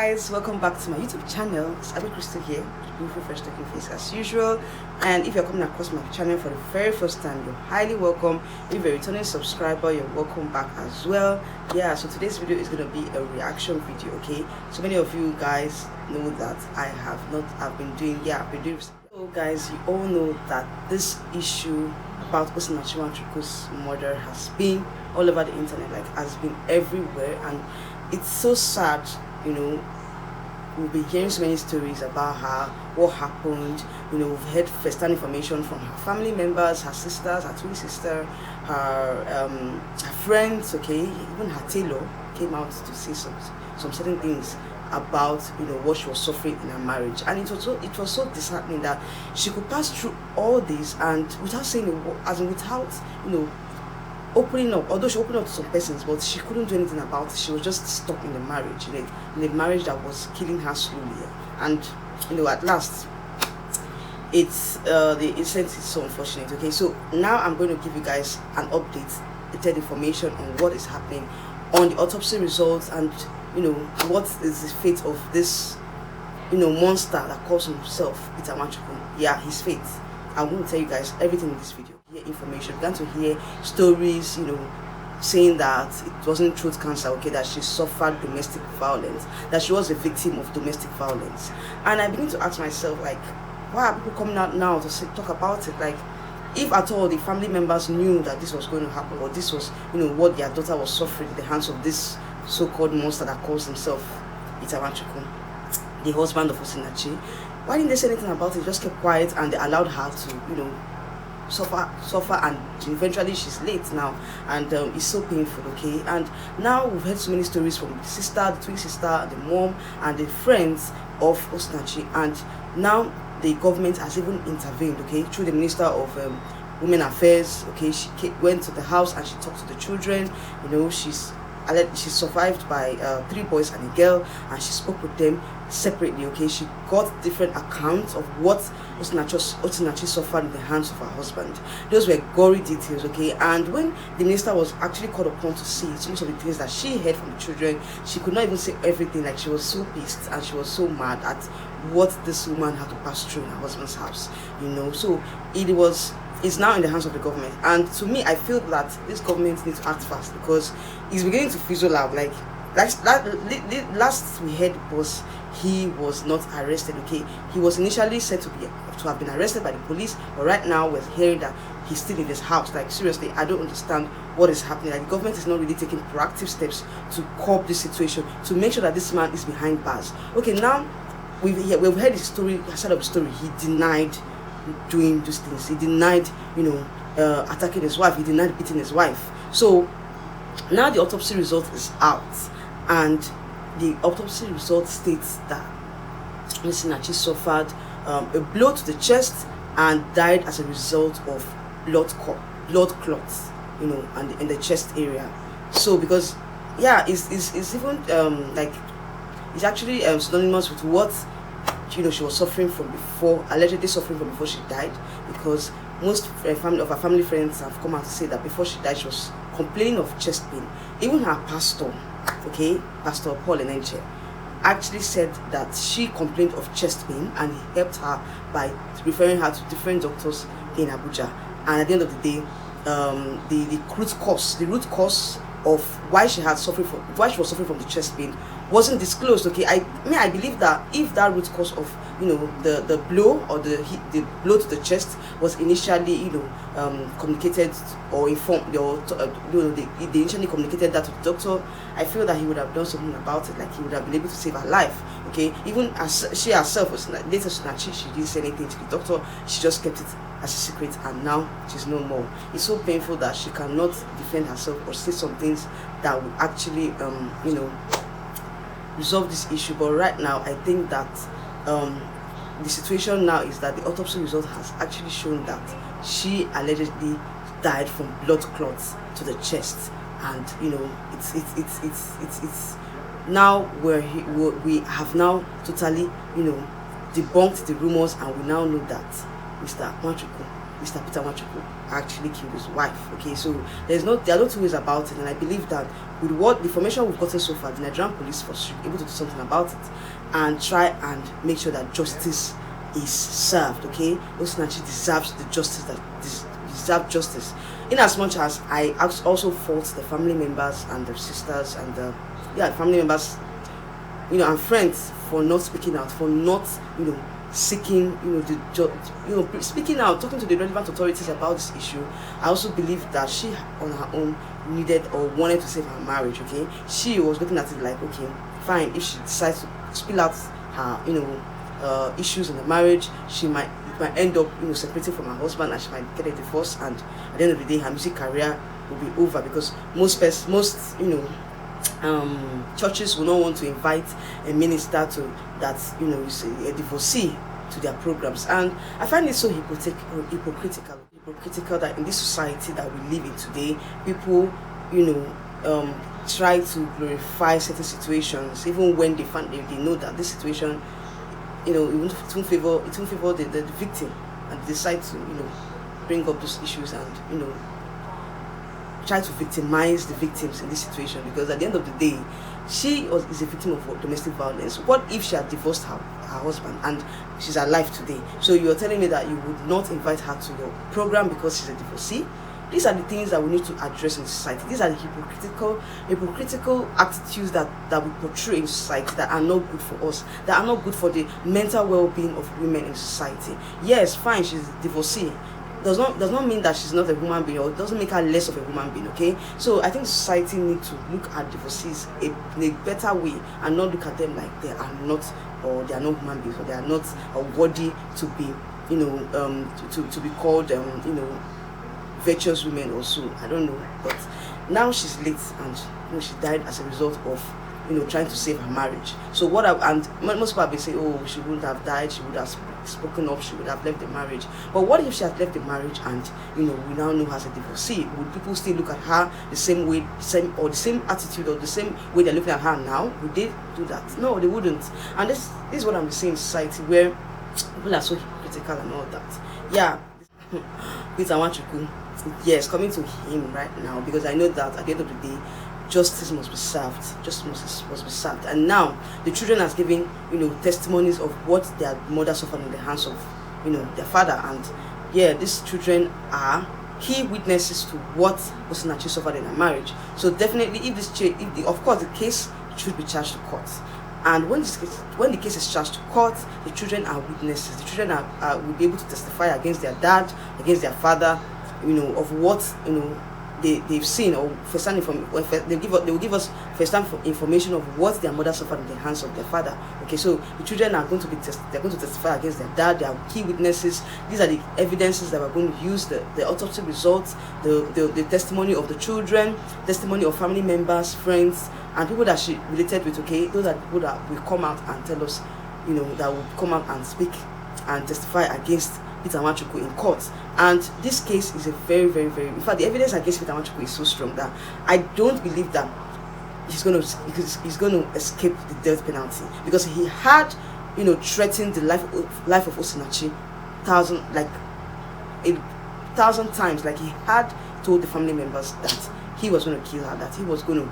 guys, welcome back to my YouTube channel. It's Hypocrites here, beautiful fresh looking face as usual. And if you're coming across my channel for the very first time, you're highly welcome. If you're a returning subscriber, you're welcome back as well. Yeah, so today's video is going to be a reaction video, okay? So many of you guys know that I've been doing. So guys, you all know that this issue about Osinachi Nwachukwu's murder has been all over the internet, like has been everywhere, and it's so sad. You know, we'll be hearing so many stories about her, what happened. You know, we've heard first-hand information from her family members, her sisters, her twin sister, her friends, okay, even her tailor came out to say some certain things about, you know, what she was suffering in her marriage. And it was so disheartening that she could pass through all this and without saying a word, as in without, you know, opening up, although she opened up to some persons, but she couldn't do anything about it. She was just stuck in the marriage, in a marriage that was killing her slowly. And you know, at last, it's the incident is so unfortunate. Okay, so now I'm going to give you guys an update, detailed information on what is happening, on the autopsy results, and you know what is the fate of this, you know, monster that calls himself Peter Nwachukwu. Yeah, his fate. I'm going to tell you guys everything in this video. Hear information, began to hear stories, you know, saying that it wasn't throat cancer, okay, that she suffered domestic violence, that she was a victim of domestic violence. And I begin to ask myself, like, why are people coming out now to talk about it? Like, if at all the family members knew that this was going to happen, or this was, you know, what their daughter was suffering at the hands of this so-called monster that calls himself Peter Nwachukwu, the husband of Osinachi, why didn't they say anything about it? Just kept quiet and they allowed her to, you know, suffer, and eventually she's late now, and it's so painful, okay? And now we've heard so many stories from the sister, the twin sister, the mom, and the friends of Osinachi, and now the government has even intervened, okay, through the Minister of Women Affairs. Okay, she went to the house and she talked to the children. You know, she's survived by 3 boys and a girl, and she spoke with them separately. Okay, she got different accounts of what Osinachi suffered in the hands of her husband. Those were gory details, okay? And when the minister was actually called upon to see some of the things that she heard from the children, she could not even say everything. Like, she was so pissed and she was so mad at what this woman had to pass through in her husband's house, you know. So it's now in the hands of the government, and to me, I feel that this government needs to act fast, because it's beginning to fizzle out. Like last we heard was he was not arrested. Okay, he was initially said to have been arrested by the police, but right now we're hearing that he's still in his house. Like, seriously, I don't understand what is happening. Like, the government is not really taking proactive steps to curb this situation, to make sure that this man is behind bars. Okay, now we've heard his story, his side of the story. He denied doing these things. He denied, you know, attacking his wife. He denied beating his wife. So now the autopsy result is out, and the autopsy result states that Osinachi suffered a blow to the chest and died as a result of blood clots, you know, and in the chest area. So because, yeah, it's even like, it's actually synonymous with what, you know, she was suffering from before, allegedly suffering from before she died, because most of her family friends have come out to say that before she died, she was complaining of chest pain. Even her pastor, okay, Pastor Paul Enenche, actually said that she complained of chest pain, and he helped her by referring her to different doctors in Abuja. And at the end of the day, the root cause of why she was suffering from the chest pain wasn't disclosed. Okay, I believe that if that root cause of, you know, the blow or the blow to the chest was initially, you know, communicated or informed, or you know, they initially communicated that to the doctor, I feel that he would have done something about it. Like, he would have been able to save her life. Okay, even as she herself was later, she didn't say anything to the doctor. She just kept it as a secret, and now she's no more. It's so painful that she cannot defend herself or say some things that would actually you know, resolve this issue. But right now, I think that the situation now is that the autopsy result has actually shown that she allegedly died from blood clots to the chest. And you know, it's now we have now totally, you know, debunked the rumors, and we now know that Mr. Nwachukwu Mr. Peter Nwachukwu actually killed his wife. Okay, so there are no two ways about it, and I believe that with what the information we've gotten so far, the Nigerian police force should be able to do something about it and try and make sure that justice is served. Okay, Osinachi deserves the justice that deserve justice. In as much as I also fault the family members and the sisters and the family members, and friends for not speaking out, for not seeking speaking out, talking to the relevant authorities about this issue. I also believe that she on her own needed or wanted to save her marriage. Okay, she was looking at it like, okay, fine, if she decides to spill out her issues in the marriage, she might end up separating from her husband, and she might get a divorce, and at the end of the day her music career will be over, because most churches will not want to invite a minister that is a divorcee to their programs. And I find it so hypocritical that in this society that we live in today, people try to glorify certain situations even when they know that this situation it won't favor the victim, and decide to bring up those issues and try to victimize the victims in this situation, because at the end of the day she is a victim of domestic violence. What if she had divorced her husband and she's alive today? So you're telling me that you would not invite her to your program because she's a divorcee? These are the things that we need to address in society. These are the hypocritical attitudes that we portray in society that are not good for us, that are not good for the mental well-being of women in society. Yes, fine, she's a divorcee. Does not mean that she's not a human being, or it doesn't make her less of a human being. Okay, so I think society needs to look at divorcees in a better way and not look at them like they are not, or they are not human beings, or they are not worthy to be to be called virtuous women also. I don't know, but now she's late, and she died as a result of trying to save her marriage. So most people have been saying, oh, she wouldn't have died, she would have spoken up, she would have left the marriage. But what if she had left the marriage and we now know her as a divorcee? Would people still look at her the same way, the same attitude, or the same way they're looking at her now? Would they do that? No, they wouldn't. And this is what I'm seeing in society, where people are so hypocritical and all that. Yeah. Peter Nwachukwu, yes, coming to him right now, because I know that at the end of the day, justice must be served. Justice must be served. And now the children are giving testimonies of what their mother suffered in the hands of their father, and these children are key witnesses to what Osinachi suffered in her marriage. So definitely, of course the case should be charged to court. And when the case is charged to court, the children are witnesses. The children will be able to testify against their dad, against their father, of what they've seen, or first-hand they will give us first-hand information of what their mother suffered in the hands of their father. Okay, so the children are going to testify against their dad. They are key witnesses. These are the evidences that we're going to use: the autopsy results, the testimony of the children, testimony of family members, friends, and people that she related with. Okay, those are people that will come out and tell us, that will come out and speak and testify against Peter Nwachukwu in court. And this case is a very, very, very, in fact, the evidence against Peter Nwachukwu is so strong that I don't believe that he's going to escape the death penalty, because he had threatened the life of Osinachi 1,000 times. Like, he had told the family members that he was going to kill her, that he was going to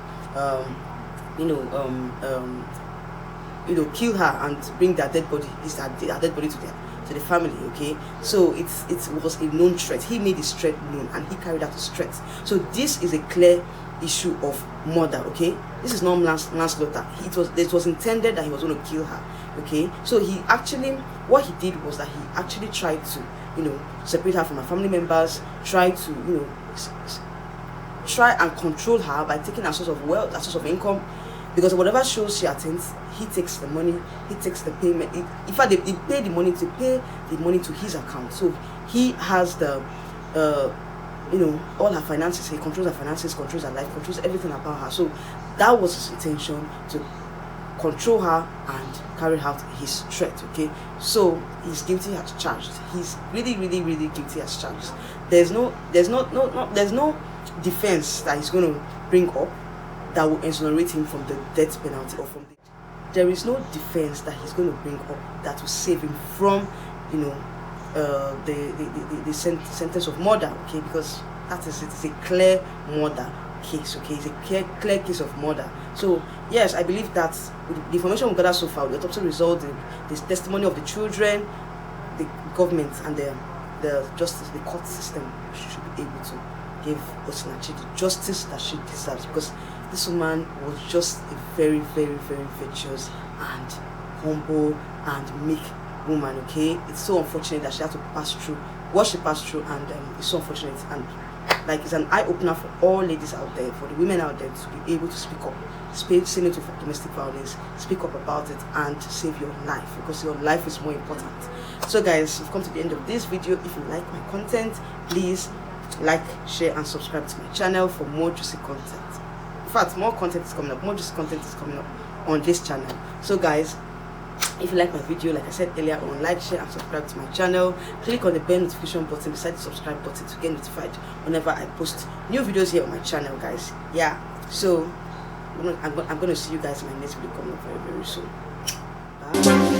kill her and bring their dead body to the family. Okay, so it was a known threat. He made his threat known, and he carried out his threat. So this is a clear issue of murder. Okay, this is not manslaughter. It was intended that he was going to kill her. Okay, so what he did was that he actually tried to separate her from her family members, try and control her by taking a source of wealth, a source of income, because whatever shows she attends, he takes the money, he takes the payment. In fact, they pay the money to his account. So he has the all her finances. He controls her finances, controls her life, controls everything about her. So that was his intention, to control her and carry out his threat. Okay, so he's guilty as charged. He's really, really, really guilty as charged. There's no defense that he's going to bring up that will exonerate him from the death penalty, or there is no defense that he's going to bring up that will save him from sentence of murder, okay, because it's a clear murder case, okay, it's a clear case of murder. So yes, I believe that with the information we gathered so far, the autopsy result, the testimony of the children, the government, and the justice, the court system should be able to give Osinachi the justice that she deserves, because this woman was just a very, very, very virtuous and humble and meek woman, okay. It's so unfortunate that she had to pass through what she passed through, and it's so unfortunate, and like it's an eye-opener for all ladies out there, for the women out there, to be able to speak up, say no to domestic violence, speak up about it, and save your life, because your life is more important. So guys, we've come to the end of this video. If you like my content, please like, share, and subscribe to my channel for more juicy content. In fact, more content is coming up, more juicy content is coming up on this channel. So guys, if you like my video, like I said earlier on, like, share, and subscribe to my channell. Click on the bell notification button beside the subscribe button to get notified whenever I post new videos here on my channel, guys. Yeah, so I'm gonna see you guys in my next video coming up very, very soon. Bye.